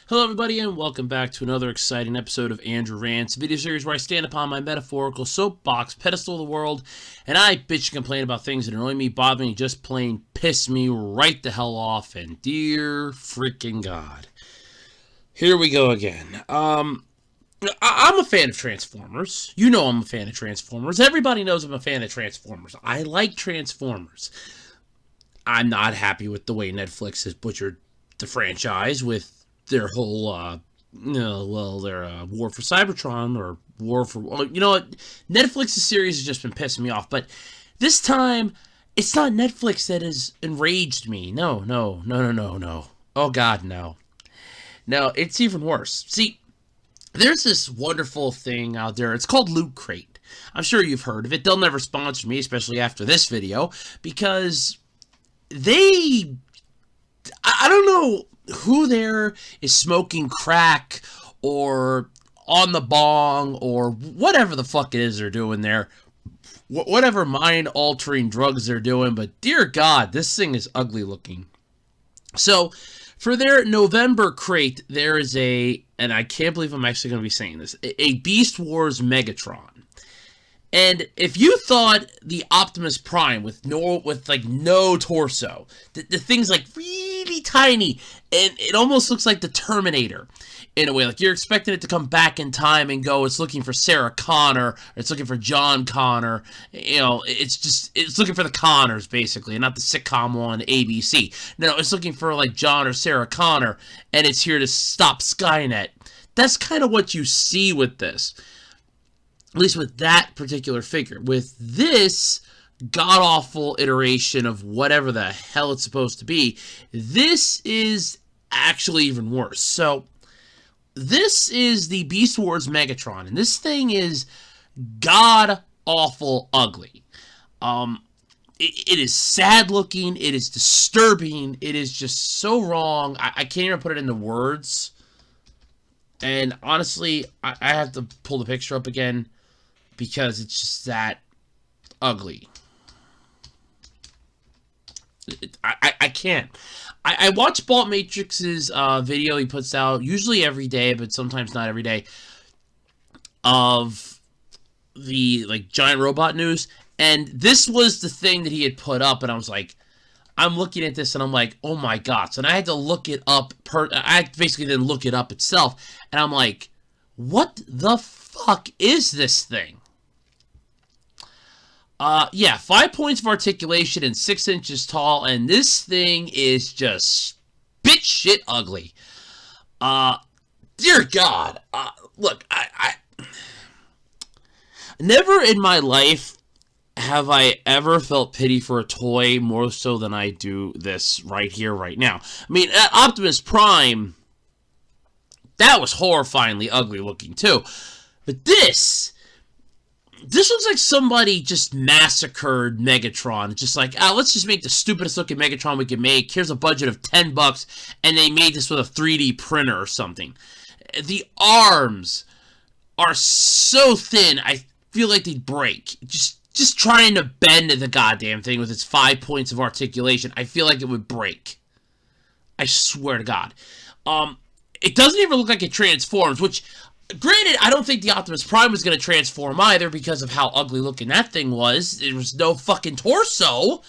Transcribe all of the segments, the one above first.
Hello everybody and welcome back to another exciting episode of Andrew Rants, a video series where I stand upon my metaphorical soapbox pedestal of the world and I bitch and complain about things that annoy me, bother me, just plain piss me right the hell off, and dear freaking God. Here we go again. I'm a fan of Transformers. You know I'm a fan of Transformers. Everybody knows I'm a fan of Transformers. I like Transformers. I'm not happy with the way Netflix has butchered the franchise with their whole, their War for Cybertron or War for... You know what? Netflix's series has just been pissing me off, but this time, it's not Netflix that has enraged me. No. Oh, God, no. No, it's even worse. See, there's this wonderful thing out there. It's called Loot Crate. I'm sure you've heard of it. They'll never sponsor me, especially after this video, because I don't know who there is smoking crack or on the bong or whatever the fuck it is they're doing there. Whatever mind-altering drugs they're doing, but dear God, this thing is ugly looking. So, for their November crate, there is and I can't believe I'm actually going to be saying this, a Beast Wars Megatron. And if you thought the Optimus Prime with no torso, the thing's like really tiny, and it almost looks like the Terminator in a way. Like you're expecting it to come back in time and go, it's looking for Sarah Connor, or it's looking for John Connor. You know, it's looking for the Connors basically, and not the sitcom on ABC. No, it's looking for like John or Sarah Connor, and it's here to stop Skynet. That's kind of what you see with this. At least with that particular figure. With this god-awful iteration of whatever the hell it's supposed to be, this is actually even worse. So, this is the Beast Wars Megatron, and this thing is god-awful ugly. It is sad-looking, it is disturbing, it is just so wrong. I can't even put it into words. And honestly, I have to pull the picture up again, because it's just that ugly. I can't. I watch Balt Matrix's video he puts out, usually every day, but sometimes not every day, of the, giant robot news. And this was the thing that he had put up, and I was like, I'm looking at this, and I'm like, oh my God. So I had to look it up. I basically didn't look it up itself, and I'm like, what the fuck is this thing? 5 points of articulation and 6 inches tall, and this thing is just bitch shit ugly. Dear God, look, I never in my life have I ever felt pity for a toy more so than I do this right here, right now. I mean, Optimus Prime, that was horrifyingly ugly looking too, but this looks like somebody just massacred Megatron. Just like, let's just make the stupidest looking Megatron we can make. Here's a budget of $10, and they made this with a 3D printer or something. The arms are so thin, I feel like they'd break. Just trying to bend the goddamn thing with its 5 points of articulation, I feel like it would break. I swear to God. It doesn't even look like it transforms, which... Granted, I don't think the Optimus Prime was going to transform either because of how ugly looking that thing was. There was no fucking torso,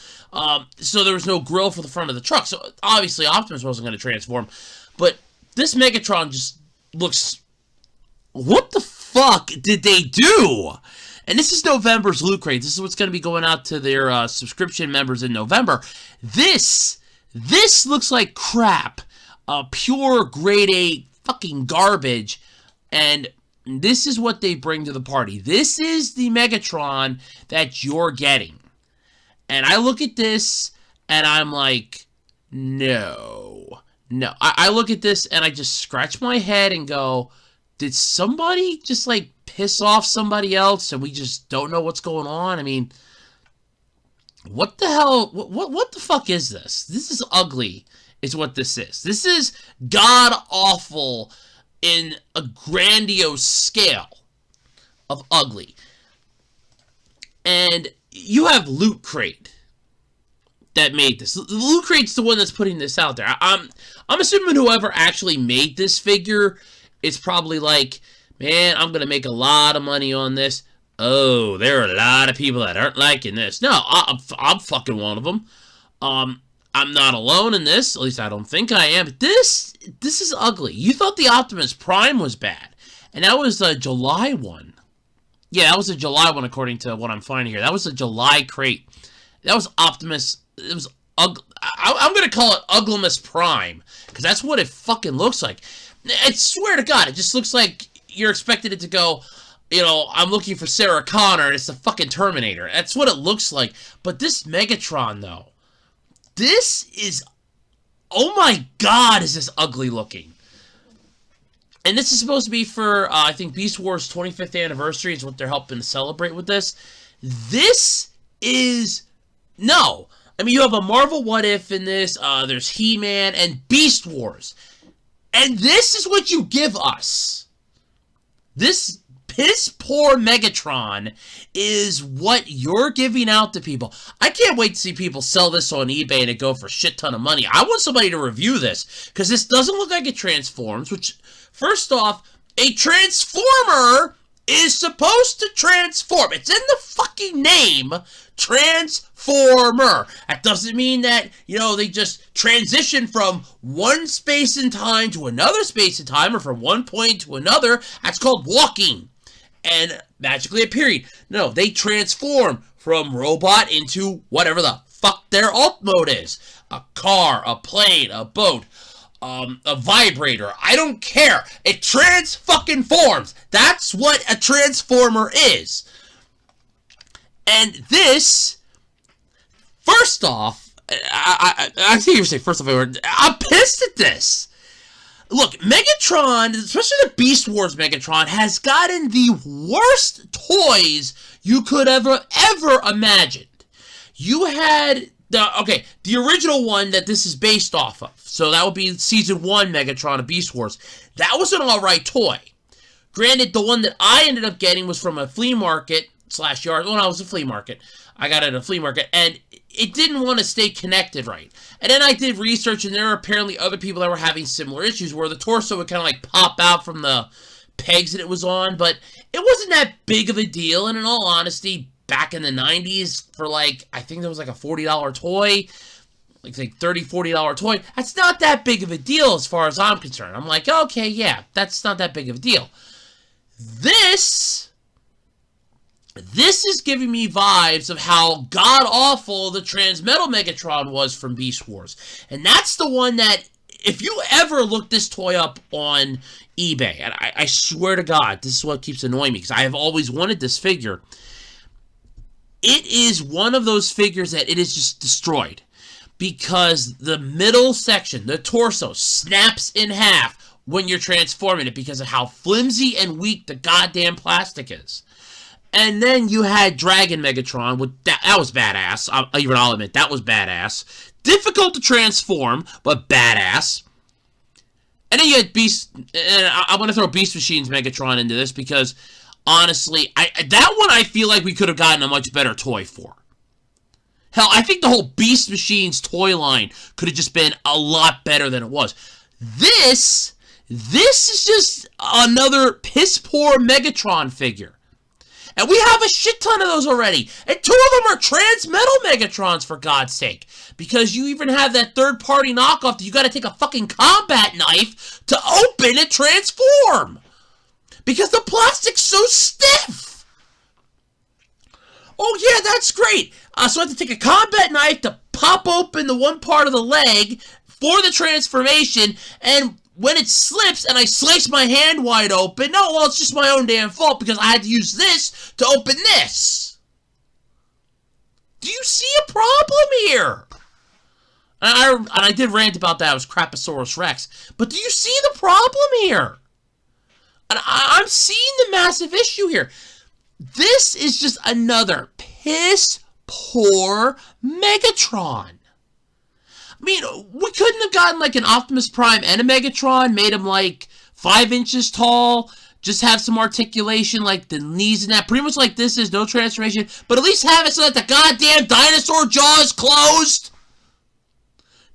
so there was no grill for the front of the truck. So obviously Optimus wasn't going to transform. But this Megatron just looks... What the fuck did they do? And this is November's Loot Crate. This is what's going to be going out to their subscription members in November. This looks like crap. Pure grade A fucking garbage. And this is what they bring to the party. This is the Megatron that you're getting. And I look at this, and I'm like, no. I look at this, and I just scratch my head and go, did somebody just, piss off somebody else, and we just don't know what's going on? I mean, what the hell? What the fuck is this? This is ugly, is what this is. This is god-awful in a grandiose scale of ugly. And you have Loot Crate. that made this. Loot Crate's the one that's putting this out there. I'm assuming whoever actually made this figure is probably like, man, I'm going to make a lot of money on this. Oh, there are a lot of people that aren't liking this. No, I'm fucking one of them. I'm not alone in this. At least I don't think I am. But this is ugly. You thought the Optimus Prime was bad. And that was a July one. Yeah, that was a July one according to what I'm finding here. That was a July crate. That was Optimus. It was ugly. I'm going to call it Uglimus Prime. Because that's what it fucking looks like. I swear to God, it just looks like you're expecting it to go, you know, I'm looking for Sarah Connor and it's the fucking Terminator. That's what it looks like. But this Megatron, though. This is, oh my God, is this ugly looking. And this is supposed to be for, I think, Beast Wars 25th anniversary is what they're helping to celebrate with this. This is, no. I mean, you have a Marvel What If in this, there's He-Man and Beast Wars. And this is what you give us. This piss-poor Megatron is what you're giving out to people. I can't wait to see people sell this on eBay and it go for a shit ton of money. I want somebody to review this, because this doesn't look like it transforms, which, first off, a Transformer is supposed to transform. It's in the fucking name, Transformer. That doesn't mean that, you know, they just transition from one space and time to another space and time, or from one point to another. That's called walking. And magically appearing. No, they transform from robot into whatever the fuck their alt mode is. A car, a plane, a boat, a vibrator. I don't care. It trans-fucking-forms. That's what a transformer is. And this, first off, I think you say first off, I'm pissed at this. Look, Megatron, especially the Beast Wars Megatron, has gotten the worst toys you could ever imagine. You had the original one that this is based off of. So that would be Season 1 Megatron of Beast Wars. That was an alright toy. Granted, the one that I ended up getting was from a flea market / yard. Well, no, it was a flea market. I got it at a flea market, and it didn't want to stay connected right. And then I did research, and there were apparently other people that were having similar issues where the torso would kind of like pop out from the pegs that it was on, but it wasn't that big of a deal. And in all honesty, back in the 90s, for like, I think there was like a $40 toy, like $30, $40 toy, that's not that big of a deal as far as I'm concerned. I'm like, okay, yeah, that's not that big of a deal. This is giving me vibes of how god-awful the Transmetal Megatron was from Beast Wars. And that's the one that, if you ever look this toy up on eBay, and I swear to God, this is what keeps annoying me, because I have always wanted this figure. It is one of those figures that it is just destroyed. Because the middle section, the torso, snaps in half when you're transforming it because of how flimsy and weak the goddamn plastic is. And then you had Dragon Megatron, with that was badass. I'll admit, that was badass. Difficult to transform, but badass. And then you had Beast, and I want to throw Beast Machines Megatron into this because, honestly, that one I feel like we could have gotten a much better toy for. Hell, I think the whole Beast Machines toy line could have just been a lot better than it was. This is just another piss-poor Megatron figure. And we have a shit ton of those already. And 2 of them are Transmetal Megatrons, for God's sake. Because you even have that third-party knockoff that you gotta take a fucking combat knife to open and transform. Because the plastic's so stiff. Oh yeah, that's great. So I have to take a combat knife to pop open the one part of the leg for the transformation, and when it slips and I slice my hand wide open, no, well, it's just my own damn fault because I had to use this to open this. Do you see a problem here? And I did rant about that. It was Craposaurus Rex. But do you see the problem here? And I'm seeing the massive issue here. This is just another piss-poor Megatron. I mean, we couldn't have gotten like an Optimus Prime and a Megatron, made him like 5 inches tall, just have some articulation like the knees and that, pretty much like this is, no transformation, but at least have it so that the goddamn dinosaur jaw is closed.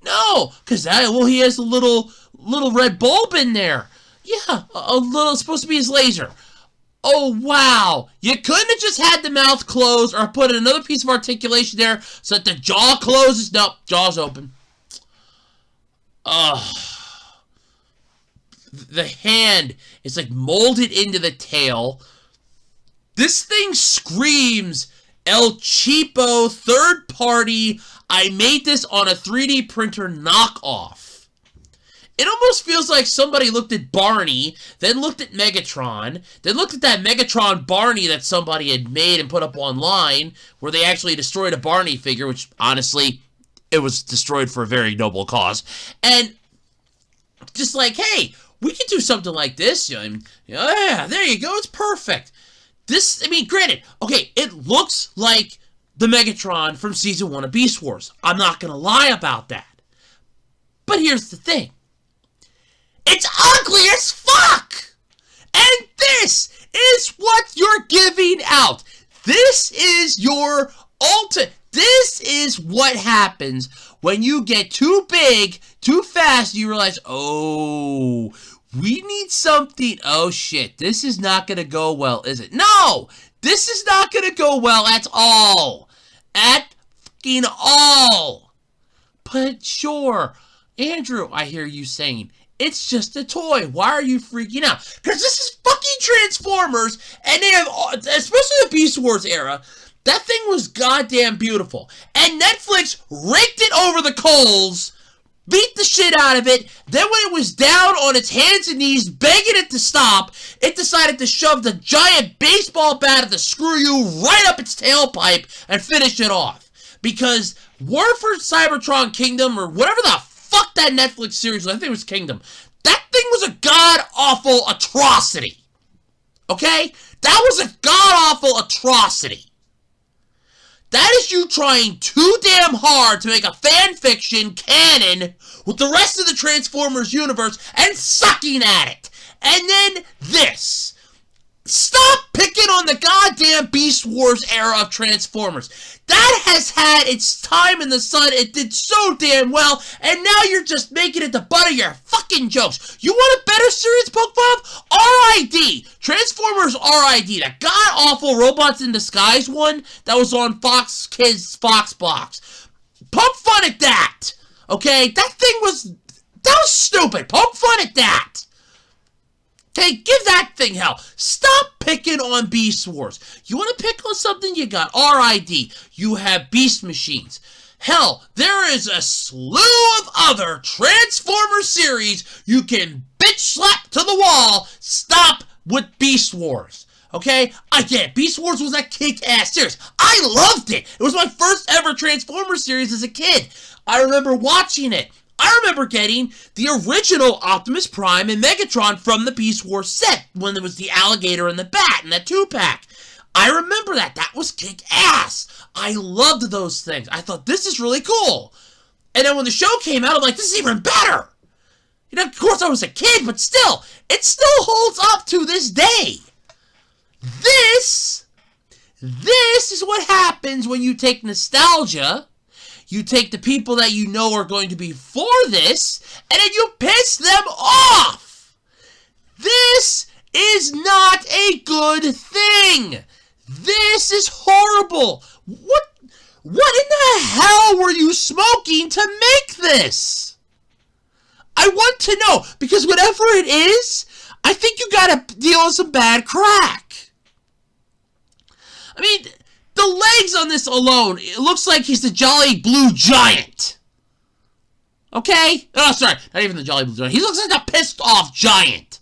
No, because he has a little red bulb in there. Yeah, a little, it's supposed to be his laser. Oh, wow. You couldn't have just had the mouth closed or put another piece of articulation there so that the jaw closes. Nope, jaw's open. The hand is like molded into the tail. This thing screams El Cheapo, third party. I made this on a 3D printer knockoff. It almost feels like somebody looked at Barney, then looked at Megatron, then looked at that Megatron Barney that somebody had made and put up online, where they actually destroyed a Barney figure, which, honestly, it was destroyed for a very noble cause. And just like, hey, we can do something like this. Yeah, there you go, it's perfect. This, I mean, granted, okay, it looks like the Megatron from Season 1 of Beast Wars. I'm not going to lie about that. But here's the thing. It's ugly as fuck! And this is what you're giving out. This is your this is what happens when you get too big, too fast, you realize, oh, we need something. Oh shit, this is not gonna go well, is it? No! This is not gonna go well at all. At fucking all. But sure, Andrew, I hear you saying, it's just a toy. Why are you freaking out? Because this is fucking Transformers, and they have, especially the Beast Wars era, that thing was goddamn beautiful. And Netflix raked it over the coals, beat the shit out of it, then when it was down on its hands and knees, begging it to stop, it decided to shove the giant baseball bat of the screw you right up its tailpipe and finish it off. Because War for Cybertron Kingdom, or whatever the fuck that Netflix series was, I think it was Kingdom, that thing was a god-awful atrocity. Okay? That was a god-awful atrocity. That is you trying too damn hard to make a fan fiction canon with the rest of the Transformers universe and sucking at it. And then this. Stop picking on the goddamn Beast Wars era of Transformers. That has had its time in the sun. It did so damn well. And now you're just making it the butt of your fucking jokes. You want a better series, Pokemon? R.I.D. Transformers R.I.D. That god-awful Robots in Disguise one that was on Fox Kids Fox Box. Poke fun at that. Okay? That was stupid. Poke fun at that. Okay, give that thing hell. Stop picking on Beast Wars. You want to pick on something? You got R.I.D. You have Beast Machines. Hell, there is a slew of other Transformer series you can bitch slap to the wall. Stop with Beast Wars. Okay? I get it. Beast Wars was a kick-ass series. I loved it. It was my first ever Transformer series as a kid. I remember watching it. I remember getting the original Optimus Prime and Megatron from the Beast Wars set when there was the alligator and the bat and that 2-pack. I remember that. That was kick-ass. I loved those things. I thought, this is really cool. And then when the show came out, I'm like, this is even better. You know, of course I was a kid, but still, it still holds up to this day. This is what happens when you take nostalgia. You take the people that you know are going to be for this, and then you piss them off. This is not a good thing. This is horrible. What in the hell were you smoking to make this? I want to know, because whatever it is, I think you gotta deal with some bad crack. I mean, the legs on this alone, it looks like he's the Jolly Blue Giant. Okay? Oh, sorry. Not even the Jolly Blue Giant. He looks like a pissed off giant.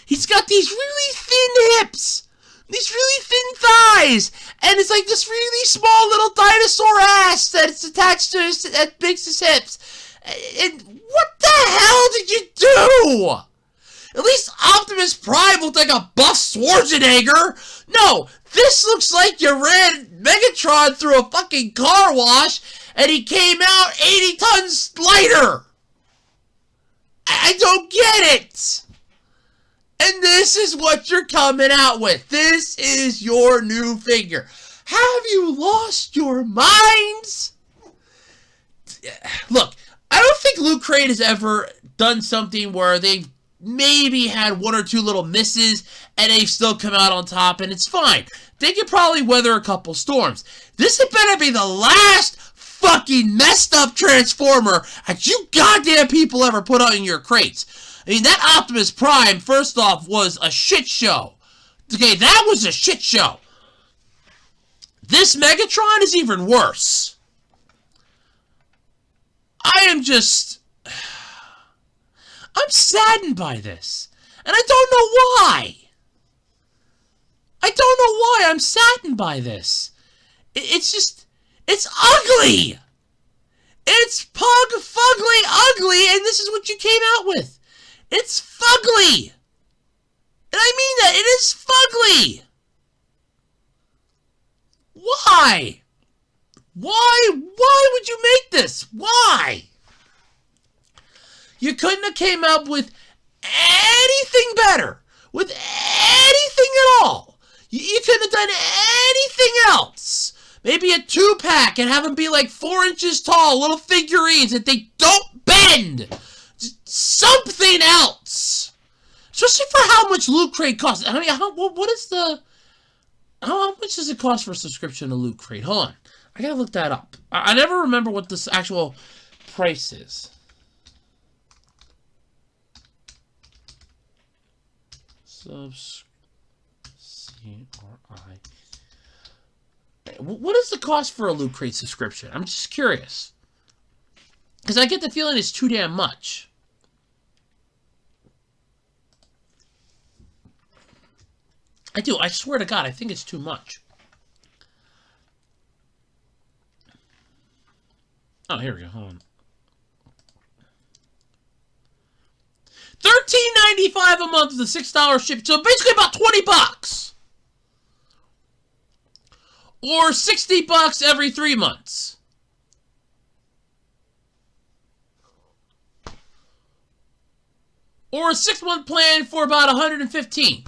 He's got these really thin hips. These really thin thighs. And it's like this really small little dinosaur ass that's attached to his, that makes his hips. And what the hell did you do? At least Optimus Prime looked like a buff Schwarzenegger. No, this looks like you ran Megatron through a fucking car wash and he came out 80 tons lighter. I don't get it. And this is what you're coming out with. This is your new figure. Have you lost your minds? Look, I don't think Crate has ever done something where they've maybe had one or two little misses and they've still come out on top, and it's fine. They could probably weather a couple storms. This had better be the last fucking messed up Transformer that you goddamn people ever put out in your crates. I mean, that Optimus Prime, first off, was a shit show. Okay, that was a shit show. This Megatron is even worse. I'm saddened by this. And I don't know why. I don't know why I'm saddened by this. It's ugly. It's fugly ugly, and this is what you came out with. It's fugly. And I mean that. It is fugly. Why? Why would you make this? Why? You couldn't have came up with anything better. With anything at all. You couldn't have done anything else. Maybe a 2-pack and have them be like 4 inches tall, little figurines that they don't bend. Just something else. Especially for how much Loot Crate costs. I mean, how much does it cost for a subscription to Loot Crate? Hold on. I gotta look that up. I never remember what this actual price is. C-R-I. What is the cost for a Loot Crate subscription? I'm just curious. Because I get the feeling it's too damn much. I do. I swear to God, I think it's too much. Oh, here we go. Hold on. $13.95 a month with a $6 ship. So basically about $20. Or $60 every 3 months. Or a 6-month plan for about $115.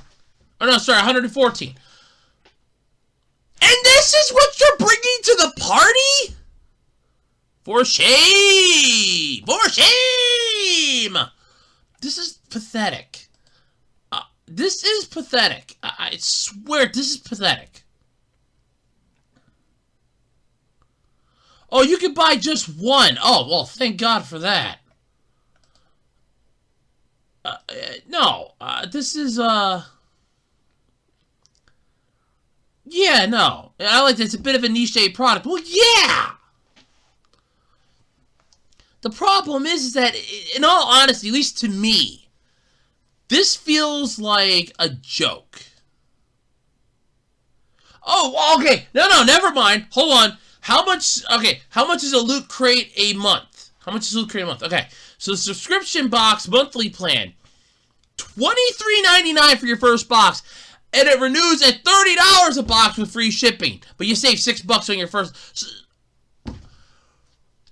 Oh no, sorry, $114. And this is what you're bringing to the party? For shame! For shame! This is pathetic. This is pathetic. I swear, this is pathetic. Oh, you can buy just one. Oh, well, thank God for that. No, this is, yeah, no. I like this. It's a bit of a niche product. Well, yeah! The problem is that, in all honesty, at least to me, this feels like a joke. Oh, okay. No, never mind. Hold on. How much is a Loot Crate a month? How much is Loot Crate a month? Okay, so the subscription box monthly plan, $23.99 for your first box, and it renews at $30 a box with free shipping. But you save $6 on your first.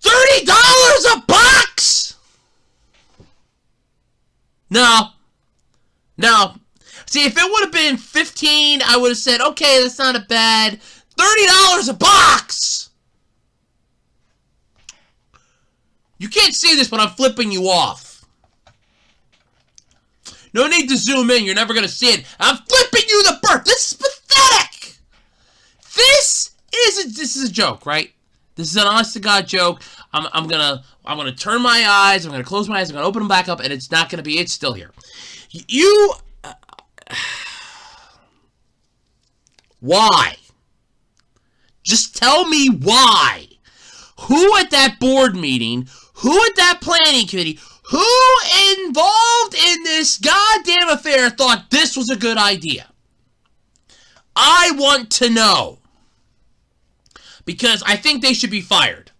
$30 a box? No. See, if it would have been $15, I would have said, okay, that's not a bad. $30 a box! You can't see this, but I'm flipping you off. No need to zoom in. You're never going to see it. I'm flipping you the bird. This is pathetic. This is a joke, right? This is an honest-to-God joke. I'm gonna turn my eyes. I'm gonna close my eyes. I'm gonna open them back up, and it's not gonna be. It's still here. Why? Just tell me why. Who at that board meeting? Who at that planning committee? Who involved in this goddamn affair thought this was a good idea? I want to know. Because I think they should be fired.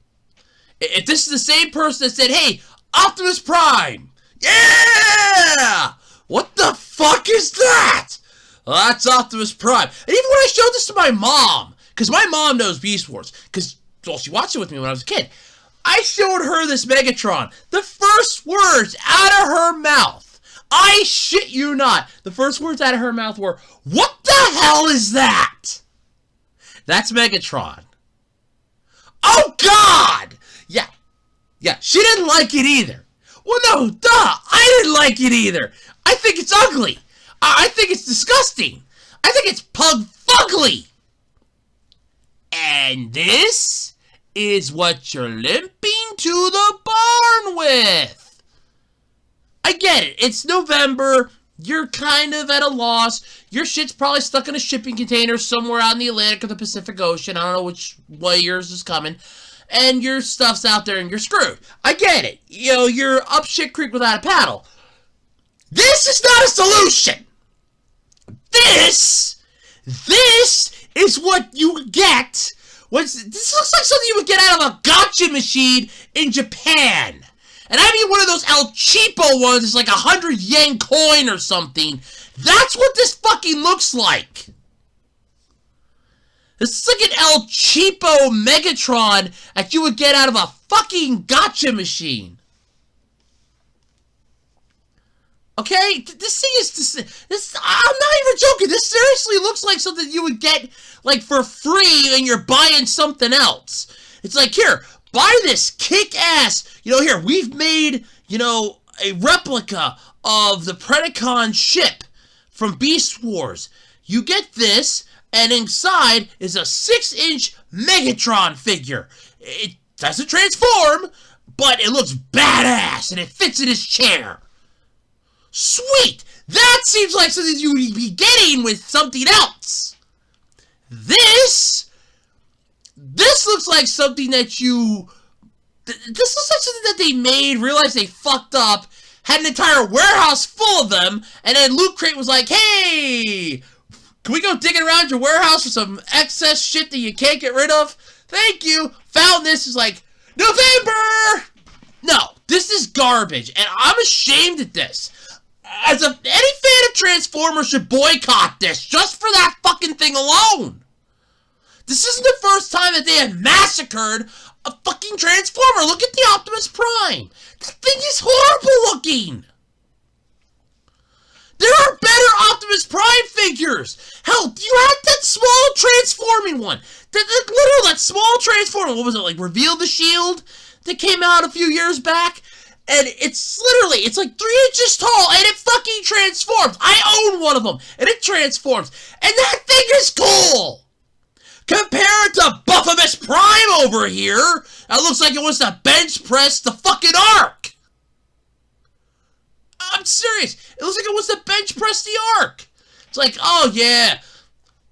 If this is the same person that said, hey, Optimus Prime, yeah! What the fuck is that? Well, that's Optimus Prime. And even when I showed this to my mom, because my mom knows Beast Wars, because, well, she watched it with me when I was a kid, I showed her this Megatron. The first words out of her mouth, I shit you not, the first words out of her mouth were, what the hell is that? That's Megatron. Oh, God! Yeah, she didn't like it either. Well, no, duh. I didn't like it either. I think it's ugly. I think it's disgusting. I think it's pug-fugly. And this is what you're limping to the barn with. I get it. It's November. You're kind of at a loss. Your shit's probably stuck in a shipping container somewhere out in the Atlantic or the Pacific Ocean. I don't know which way yours is coming. And your stuff's out there and you're screwed. I get it. You know, you're up shit creek without a paddle. This is not a solution. This is what you get. This looks like something you would get out of a gotcha machine in Japan. And I mean one of those El Cheapo ones. It's like 100 yen coin or something. That's what this fucking looks like. This is like an El Cheapo Megatron that you would get out of a fucking gotcha machine. Okay? This thing is... I'm not even joking. This seriously looks like something you would get, like, for free and you're buying something else. It's like, here, buy this kick-ass... You know, here, we've made, you know, a replica of the Predacon ship from Beast Wars. You get this... And inside is a 6-inch Megatron figure. It doesn't transform, but it looks badass, and it fits in his chair. Sweet! That seems like something you would be getting with something else. This looks like something that you... This looks like something that they made, realized they fucked up, had an entire warehouse full of them, and then Loot Crate was like, hey... Can we go digging around your warehouse for some excess shit that you can't get rid of? Thank you. Found this. Is like, November! No, this is garbage, and I'm ashamed at this. Any fan of Transformers should boycott this, just for that fucking thing alone. This isn't the first time that they have massacred a fucking Transformer. Look at the Optimus Prime. That thing is horrible looking. There are better Optimus Prime figures! Hell, you had that small transforming one! Literally, that small transforming, what was it, like, Reveal the Shield? That came out a few years back? And it's literally, it's like 3 inches tall, and it fucking transforms! I own one of them, and it transforms! And that thing is cool! Compare it to Buffamus Prime over here! That looks like it wants to bench press the fucking Ark! I'm serious. It looks like it wants to bench press the Ark. It's like, oh yeah,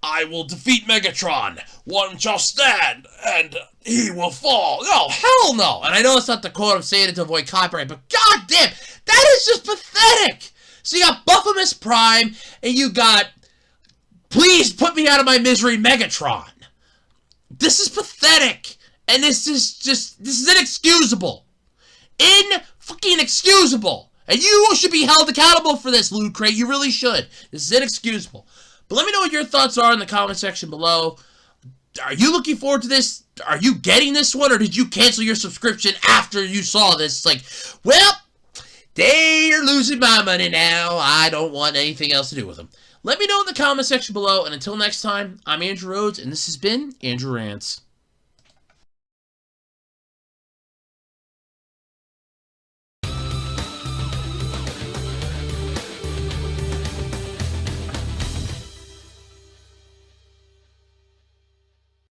I will defeat Megatron. One shall stand, and he will fall. No, hell no. And I know it's not the quote, I'm saying it to avoid copyright, but goddamn, that is just pathetic. So you got Buffamus Prime, and you got, please put me out of my misery, Megatron. This is pathetic. And this is inexcusable. Inexcusable. And you should be held accountable for this, Loot Crate. You really should. This is inexcusable. But let me know what your thoughts are in the comment section below. Are you looking forward to this? Are you getting this one? Or did you cancel your subscription after you saw this? It's like, well, they're losing my money now. I don't want anything else to do with them. Let me know in the comment section below. And until next time, I'm Andrew Rhodes. And this has been Andrew Rants.